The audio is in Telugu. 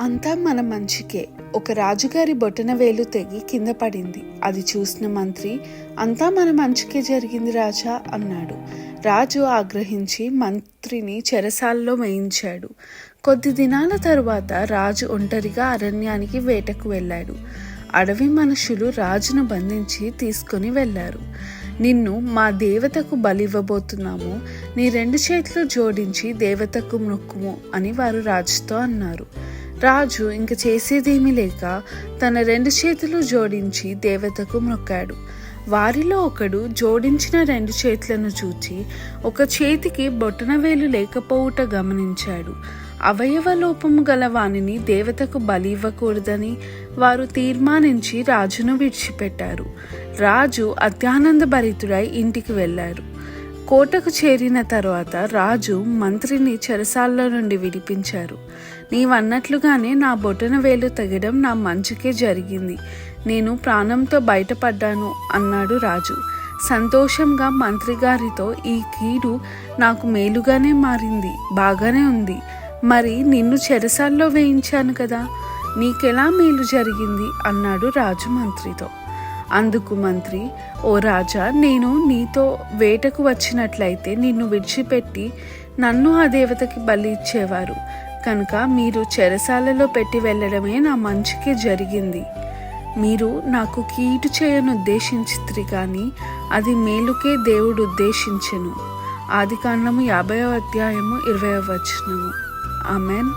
అంతా మన మంచికే. ఒక రాజుగారి బొటనవేలు తెగి కింద పడింది. అది చూసిన మంత్రి, అంతా మన మంచికే జరిగింది రాజా అన్నాడు. రాజు ఆగ్రహించి మంత్రిని చెరసాలలో వేయించాడు. కొద్ది దినాల తరువాత రాజు ఒంటరిగా అరణ్యానికి వేటకు వెళ్ళాడు. అడవి మనుషులు రాజును బంధించి తీసుకొని వెళ్ళారు. నిన్ను మా దేవతకు బలివ్వబోతున్నాము, నీ 2 చేతులు జోడించి దేవతకు మొక్కుము అని వారు రాజుతో అన్నారు. రాజు ఇంక చేసేదేమీ లేక తన 2 చేతులు జోడించి దేవతకు మొక్కాడు. వారిలో ఒకడు జోడించిన 2 చేతులను చూచి ఒక చేతికి బొటనవేలు లేకపోవుట గమనించాడు. అవయవలోపము గల వానిని దేవతకు బలి ఇవ్వకూడదని వారు తీర్మానించి రాజును విడిచిపెట్టారు. రాజు అత్యానందభరితుడై ఇంటికి వెళ్ళారు. కోటకు చేరిన తరువాత రాజు మంత్రిని చెరసాలలో నుండి విడిపించారు. నీవన్నట్లుగానే నా బొటనవేలు తెగడం నా మంచికే జరిగింది, నేను ప్రాణంతో బయటపడ్డాను అన్నాడు రాజు. సంతోషంగా మంత్రి గారితో, ఈ కీడు నాకు మేలుగానే మారింది, బాగానే ఉంది. మరి నిన్ను చెరసాల్లో వేయించాను కదా, నీకెలా మేలు జరిగింది అన్నాడు రాజు మంత్రితో. అందుకు మంత్రి, ఓ రాజా, నేను నీతో వేటకు వచ్చినట్లయితే నిన్ను విడిచిపెట్టి నన్ను ఆ దేవతకి బలి ఇచ్చేవారు కనుక మీరు చెరసాలలో పెట్టి వెళ్ళడమే నా మంచికే జరిగింది. మీరు నాకు కీడు చేయను ఉద్దేశించితిరి కానీ అది మేలుకే దేవుడు ఉద్దేశించెను. ఆదికాండము 50వ అధ్యాయము 20వ వచనము. ఆమెన్.